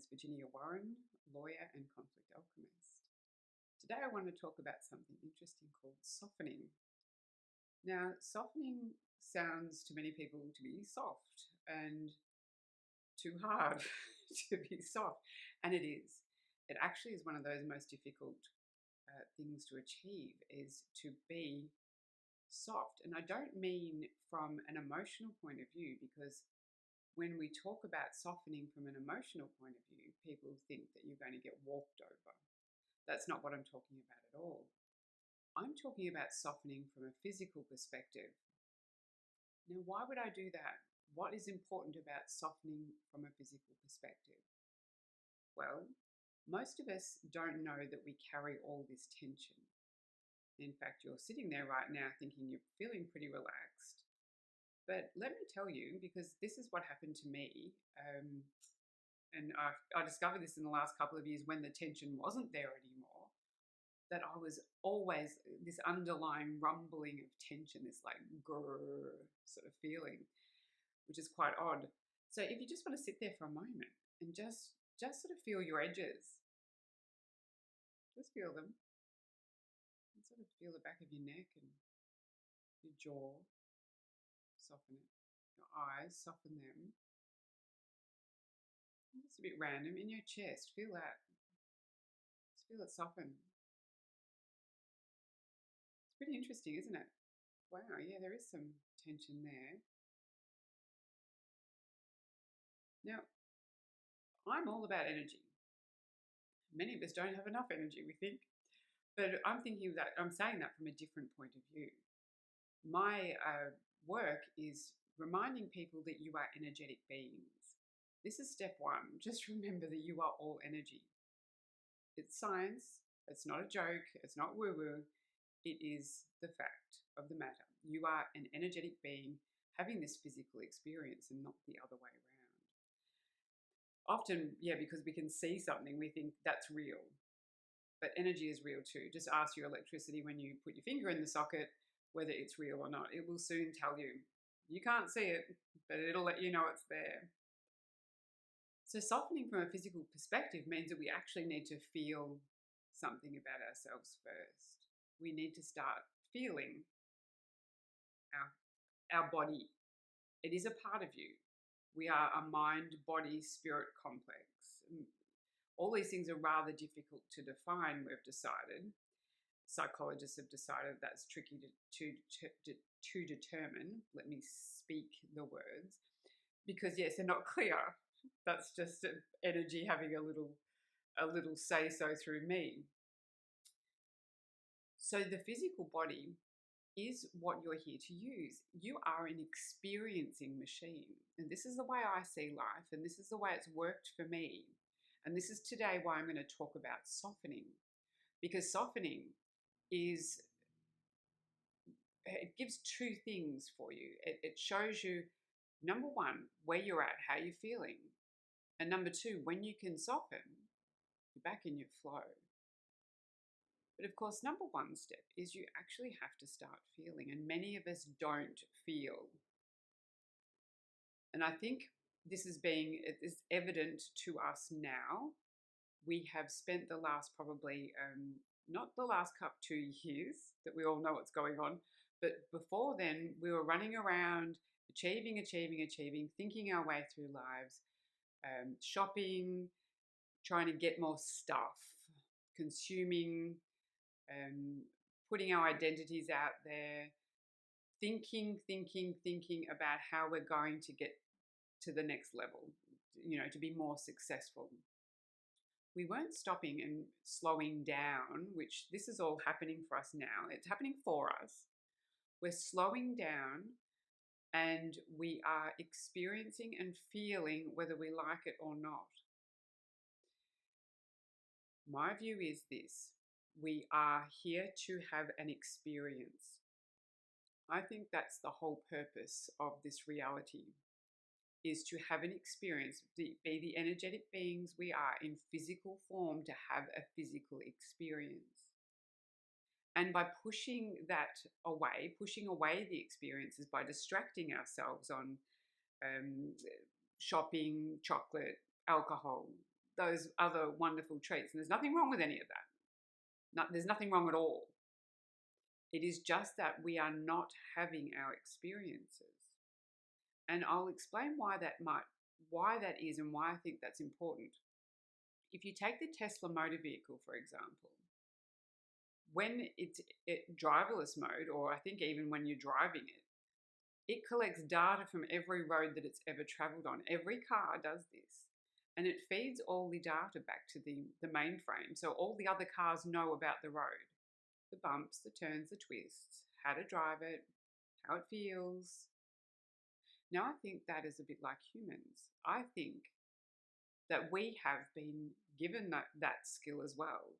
is Virginia Warren, lawyer and conflict alchemist. Today I want to talk about something interesting called softening. Now, softening sounds to many people to be soft and too hard to be soft, and it is. It actually is one of those most difficult things to achieve, is to be soft. And I don't mean from an emotional point of view, because when we talk about softening from an emotional point of view, people think that you're going to get walked over. That's not what I'm talking about at all. I'm talking about softening from a physical perspective. Now, why would I do that? What is important about softening from a physical perspective? Well, most of us don't know that we carry all this tension. In fact, you're sitting there right now thinking you're feeling pretty relaxed. But let me tell you, because this is what happened to me, and I discovered this in the last couple of years when the tension wasn't there anymore, that I was always this underlying rumbling of tension, this like grrr sort of feeling, which is quite odd. So if you just want to sit there for a moment and just sort of feel your edges, just feel them, and sort of feel the back of your neck and your jaw. Soften it. Your eyes, soften them. It's a bit random. In your chest, feel that. Just feel it soften. It's pretty interesting, isn't it? Wow, yeah, there is some tension there. Now, I'm all about energy. Many of us don't have enough energy, we think. But I'm saying that from a different point of view. My work is reminding people that you are energetic beings. This is step one. Just remember that you are all energy. It's science. It's not a joke. It's not woo-woo. It is the fact of the matter. You are an energetic being having this physical experience and not the other way around. Often, because we can see something, we think that's real. But energy is real too. Just ask your electricity when you put your finger in the socket whether it's real or not. It will soon tell you. You can't see it, but it'll let you know it's there. So softening from a physical perspective means that we actually need to feel something about ourselves first. We need to start feeling our body. It is a part of you. We are a mind, body, spirit complex. All these things are rather difficult to define, we've decided. Psychologists have decided that's tricky to determine. Let me speak the words. Because yes, they're not clear. That's just energy having a little say-so through me. So the physical body is what you're here to use. You are an experiencing machine. And this is the way I see life, and this is the way it's worked for me. And this is today why I'm going to talk about softening. Because softening it gives two things for you. It shows you, number one, where you're at, how you're feeling. And number two, when you can soften, you're back in your flow. But of course, number one step is you actually have to start feeling. And many of us don't feel. And I think this is evident to us now. We have spent the last probably, not the last 2 years that we all know what's going on, but before then we were running around achieving, thinking our way through lives, shopping, trying to get more stuff, consuming, putting our identities out there, thinking about how we're going to get to the next level, to be more successful. We weren't stopping and slowing down, which this is all happening for us now. It's happening for us. We're slowing down and we are experiencing and feeling whether we like it or not. My view is this: we are here to have an experience. I think that's the whole purpose of this reality, is to have an experience, be the energetic beings we are in physical form, to have a physical experience. And by pushing away the experiences, by distracting ourselves on shopping, chocolate, alcohol, those other wonderful treats. And there's nothing wrong with any of that. There's nothing wrong at all. It is just that we are not having our experiences. And I'll explain why that is and why I think that's important. If you take the Tesla motor vehicle, for example, when it's driverless mode, or I think even when you're driving it, it collects data from every road that it's ever traveled on. Every car does this. And it feeds all the data back to the mainframe. So all the other cars know about the road, the bumps, the turns, the twists, how to drive it, how it feels. Now, I think that is a bit like humans. I think that we have been given that skill as well.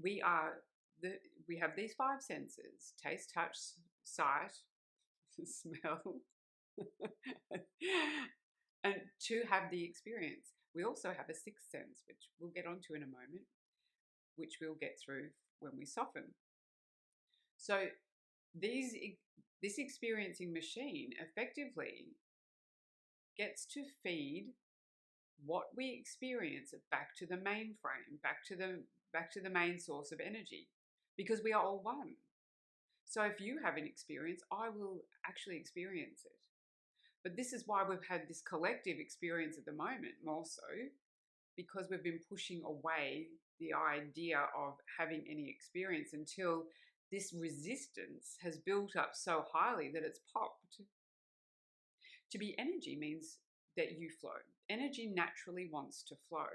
We have these five senses: taste, touch, sight, smell, and to have the experience. We also have a sixth sense, which we'll get onto in a moment, which we'll get through when we soften. So this experiencing machine effectively gets to feed what we experience back to the mainframe, back to the main source of energy, because we are all one. So if you have an experience, I will actually experience it. But this is why we've had this collective experience at the moment, more so, because we've been pushing away the idea of having any experience until this resistance has built up so highly that it's popped. To be energy means that you flow. Energy naturally wants to flow.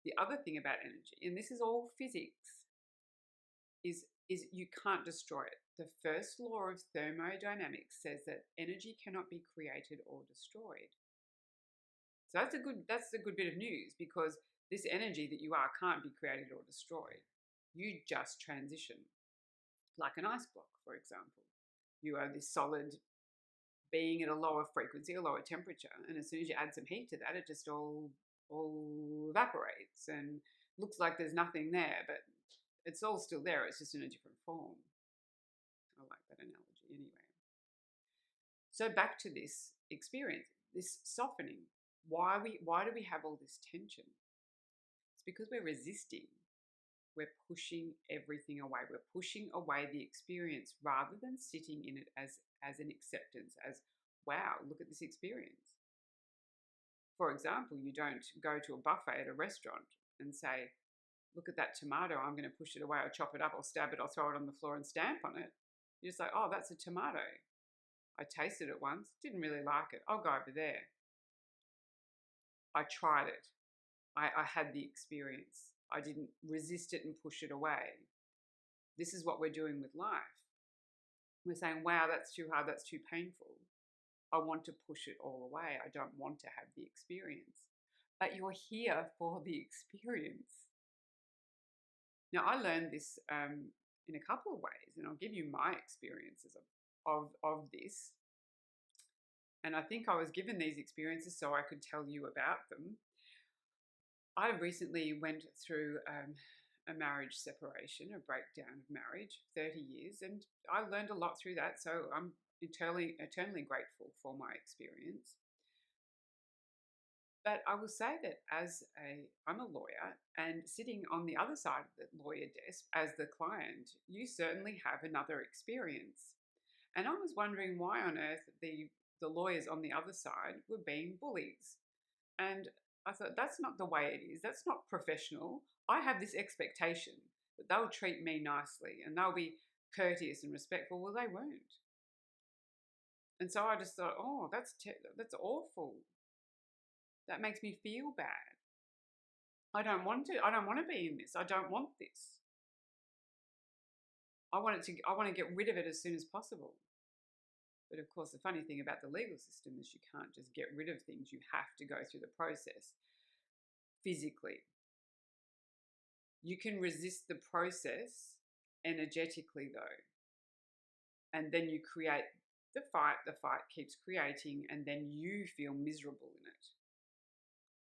The other thing about energy, and this is all physics, is you can't destroy it. The first law of thermodynamics says that energy cannot be created or destroyed. So that's a good bit of news, because this energy that you are can't be created or destroyed. You just transition. Like an ice block, for example. You are this solid being at a lower frequency, a lower temperature, and as soon as you add some heat to that, it just all evaporates and looks like there's nothing there, but it's all still there. It's just in a different form. I like that analogy anyway. So back to this experience, this softening. Why do we have all this tension? It's because we're resisting. We're pushing everything away. We're pushing away the experience rather than sitting in it as an acceptance, as, wow, look at this experience. For example, you don't go to a buffet at a restaurant and say, look at that tomato, I'm going to push it away, I'll chop it up, I'll stab it, I'll throw it on the floor and stamp on it. You're just like, oh, that's a tomato. I tasted it once, didn't really like it. I'll go over there. I tried it. I had the experience. I didn't resist it and push it away. This is what we're doing with life. We're saying, wow, that's too hard, that's too painful. I want to push it all away. I don't want to have the experience. But you're here for the experience. Now, I learned this in a couple of ways, and I'll give you my experiences of this. And I think I was given these experiences so I could tell you about them. I recently went through a marriage separation, a breakdown of marriage, 30 years, and I learned a lot through that, so I'm eternally grateful for my experience. But I will say that I'm a lawyer, and sitting on the other side of the lawyer desk as the client, you certainly have another experience. And I was wondering why on earth the lawyers on the other side were being bullies. And I thought, that's not the way it is. That's not professional. I have this expectation that they'll treat me nicely and they'll be courteous and respectful. Well, they weren't. And so I just thought, oh, that's awful. That makes me feel bad. I don't want to be in this. I don't want this. I want to get rid of it as soon as possible. But of course, the funny thing about the legal system is you can't just get rid of things. You have to go through the process physically. You can resist the process energetically, though. And then you create the fight keeps creating, and then you feel miserable in it.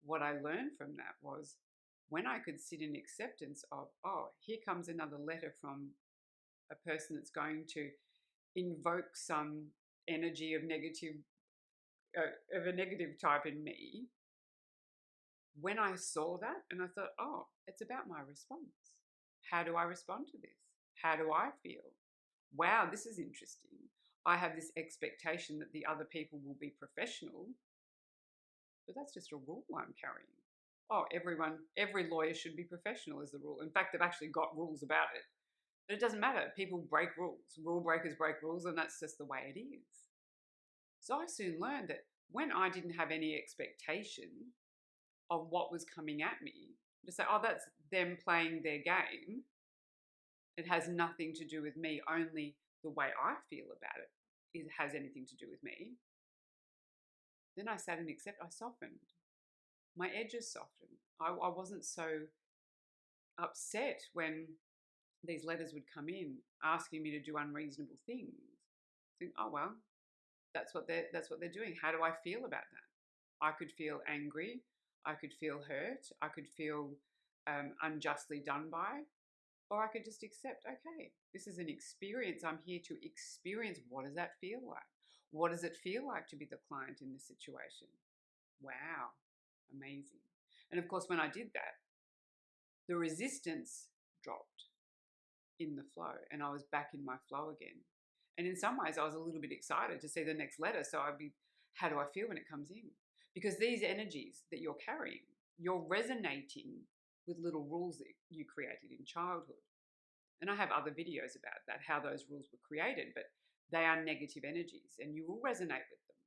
What I learned from that was when I could sit in acceptance of, oh, here comes another letter from a person that's going to invoke some energy of a negative type in me, when I saw that and I thought, oh, it's about my response. How do I respond to this? How do I feel? Wow, this is interesting. I have this expectation that the other people will be professional, but that's just a rule I'm carrying. Oh, every lawyer should be professional is the rule. In fact, they've actually got rules about it. But it doesn't matter. People break rules. Rule breakers break rules, and that's just the way it is. So I soon learned that when I didn't have any expectation of what was coming at me, to say, oh, that's them playing their game. It has nothing to do with me, only the way I feel about it has anything to do with me. Then I sat and I softened. My edges softened. I wasn't so upset when these letters would come in asking me to do unreasonable things. Think, oh well, that's what they're doing. How do I feel about that? I could feel angry. I could feel hurt. I could feel unjustly done by. Or I could just accept, okay, this is an experience. I'm here to experience. What does that feel like? What does it feel like to be the client in this situation? Wow, amazing. And of course, when I did that, the resistance dropped in the flow and I was back in my flow again. And in some ways, I was a little bit excited to see the next letter. So how do I feel when it comes in? Because these energies that you're carrying, you're resonating with little rules that you created in childhood. And I have other videos about that, how those rules were created, but they are negative energies and you will resonate with them.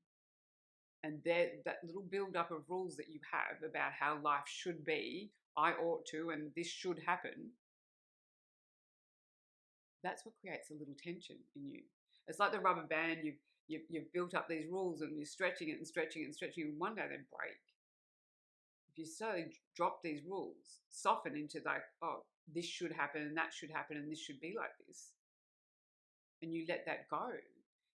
And that little build-up of rules that you have about how life should be, I ought to, and this should happen, that's what creates a little tension in you. It's like the rubber band, you've built up these rules and you're stretching it and stretching it and stretching it, and one day they break. If you slowly drop these rules, soften into like, oh, this should happen and that should happen and this should be like this, and you let that go,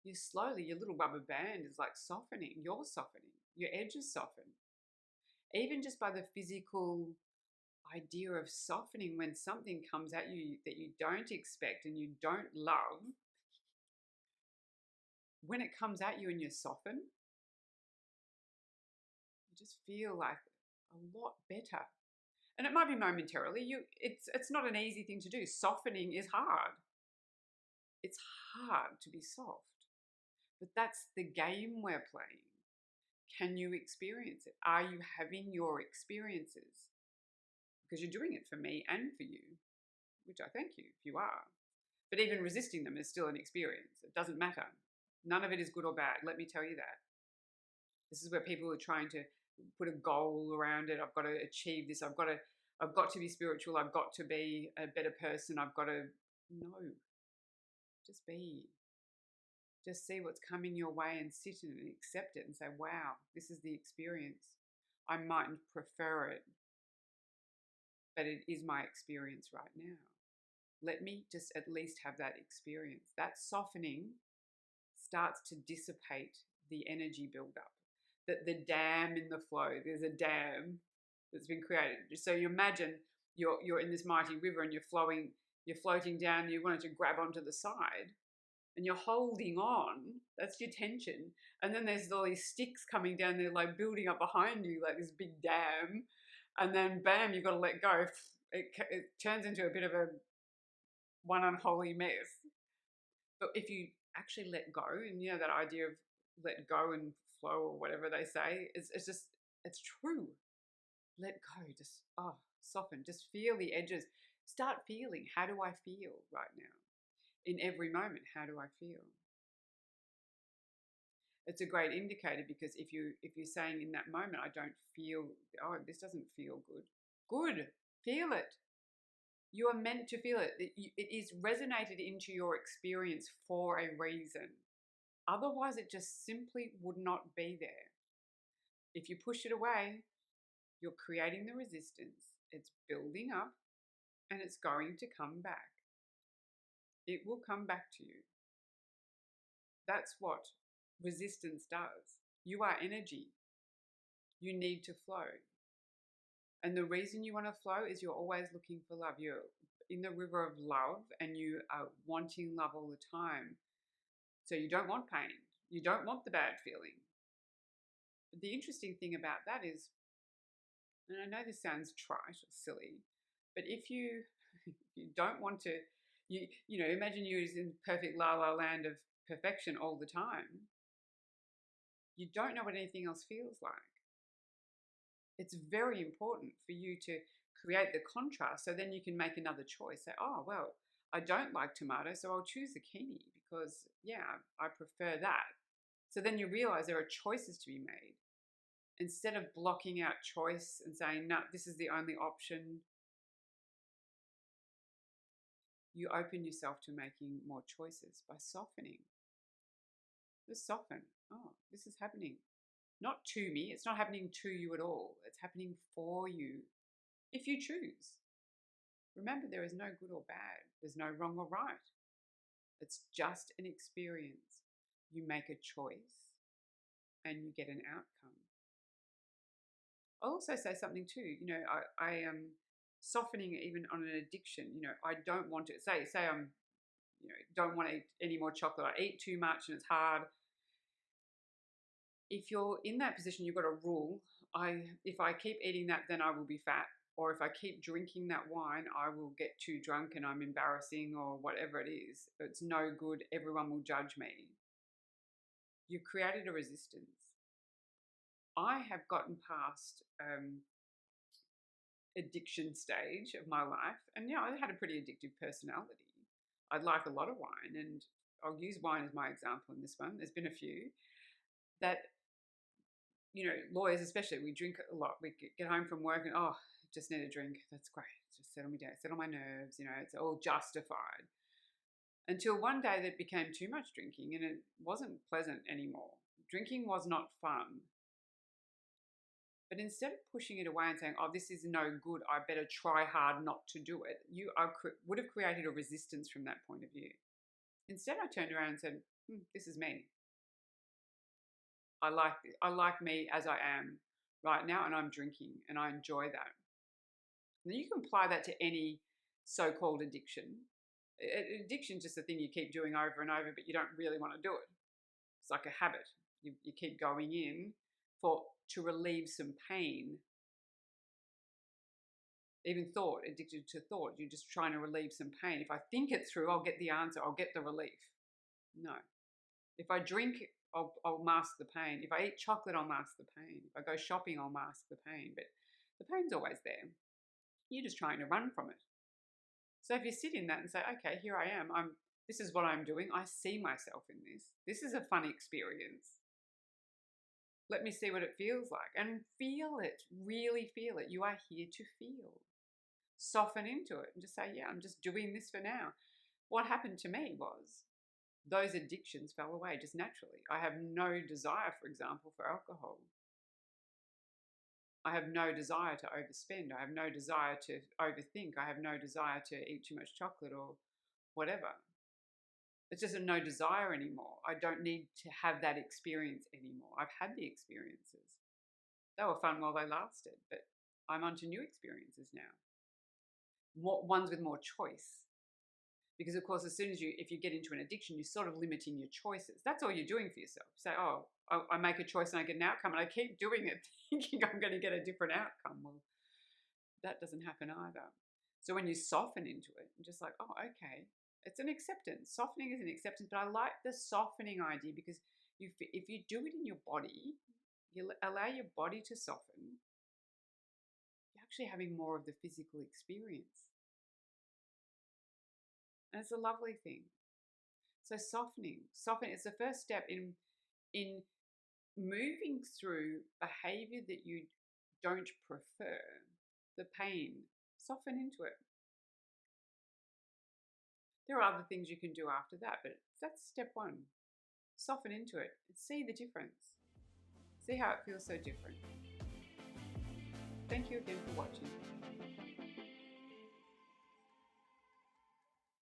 you slowly, your little rubber band is like softening, you're softening, your edges soften. Even just by the physical idea of softening, when something comes at you that you don't expect and you don't love, when it comes at you and you soften, you just feel like a lot better. And it might be momentarily. It's not an easy thing to do. Softening is hard. It's hard to be soft. But that's the game we're playing. Can you experience it? Are you having your experiences? Because you're doing it for me and for you, which I thank you if you are. But even resisting them is still an experience. It doesn't matter. None of it is good or bad. Let me tell you that. This is where people are trying to put a goal around it. I've got to achieve this. I've got to be spiritual. I've got to be a better person. No, just be. Just see what's coming your way and sit in it and accept it and say, wow, this is the experience. I mightn't prefer it, but it is my experience right now. Let me just at least have that experience. That softening starts to dissipate the energy buildup. The dam in the flow, there's a dam that's been created. So you imagine you're in this mighty river and you're floating down, you wanted to grab onto the side and you're holding on, that's your tension. And then there's all these sticks coming down there, like building up behind you, like this big dam. And then bam, you've got to let go. It turns into a bit of one unholy mess. But if you actually let go, and you know that idea of let go and flow or whatever they say, it's true. Let go, just soften, just feel the edges. Start feeling, how do I feel right now? In every moment, how do I feel? It's a great indicator, because if you're saying in that moment, I don't feel, this doesn't feel good, feel it. You are meant to feel it. It is resonated into your experience for a reason. Otherwise, it just simply would not be there. If you push it away, you're creating the resistance. It's building up and it's going to come back. It will come back to you. That's what resistance does. You are energy. You need to flow. And the reason you want to flow is you're always looking for love. You're in the river of love and you are wanting love all the time. So you don't want pain. You don't want the bad feeling. But the interesting thing about that is And I know this sounds trite or silly, but if you if you don't want to, imagine you was in perfect la la land of perfection all the time. You don't know what anything else feels like. It's very important for you to create the contrast so then you can make another choice. Say, oh, well, I don't like tomato, so I'll choose zucchini because, yeah, I prefer that. So then you realize there are choices to be made. Instead of blocking out choice and saying, no, this is the only option, you open yourself to making more choices by softening. Just soften. Oh, this is happening. Not to me. It's not happening to you at all. It's happening for you if you choose. Remember, there is no good or bad. There's no wrong or right. It's just an experience. You make a choice and you get an outcome. I'll also say something too. I am softening even on an addiction. I don't want to say I'm, don't want to eat any more chocolate. I eat too much and it's hard. If you're in that position, you've got a rule. If I keep eating that, then I will be fat. Or if I keep drinking that wine, I will get too drunk and I'm embarrassing or whatever it is. It's no good. Everyone will judge me. You've created a resistance. I have gotten past addiction stage of my life. And, I had a pretty addictive personality. I like a lot of wine, and I'll use wine as my example in this one. There's been a few that, lawyers especially, we drink a lot. We get home from work and, just need a drink. That's great. Just settle me down, settle my nerves. It's all justified. Until one day that became too much drinking and it wasn't pleasant anymore. Drinking was not fun. But instead of pushing it away and saying, oh, this is no good, I better try hard not to do it, would have created a resistance from that point of view. Instead, I turned around and said, this is me. I like me as I am right now, and I'm drinking, and I enjoy that. And you can apply that to any so-called addiction. Addiction is just a thing you keep doing over and over, but you don't really want to do it. It's like a habit. You keep going in to relieve some pain. Even thought, addicted to thought, you're just trying to relieve some pain. If I think it through, I'll get the answer, I'll get the relief. No. If I drink, I'll mask the pain. If I eat chocolate, I'll mask the pain. If I go shopping, I'll mask the pain. But the pain's always there. You're just trying to run from it. So if you sit in that and say, okay, here I am. This is what I'm doing. I see myself in this. This is a fun experience. Let me see what it feels like. And feel it. Really feel it. You are here to feel. Soften into it and just say, yeah, I'm just doing this for now. What happened to me was those addictions fell away just naturally. I have no desire, for example, for alcohol. I have no desire to overspend. I have no desire to overthink. I have no desire to eat too much chocolate or whatever. It's just a no desire anymore. I don't need to have that experience anymore. I've had the experiences. They were fun while they lasted, but I'm onto new experiences now. Ones with more choice. Because, of course, if you get into an addiction, you're sort of limiting your choices. That's all you're doing for yourself. Say, I make a choice and I get an outcome, and I keep doing it thinking I'm going to get a different outcome. Well, that doesn't happen either. So when you soften into it, you're just like, oh, okay, it's an acceptance. Softening is an acceptance, but I like the softening idea because if you do it in your body, you allow your body to soften, you're actually having more of the physical experience. And it's a lovely thing. So softening is the first step in moving through behavior that you don't prefer, the pain. Soften into it. There are other things you can do after that, but that's step one. Soften into it and see the difference. See how it feels so different. Thank you again for watching.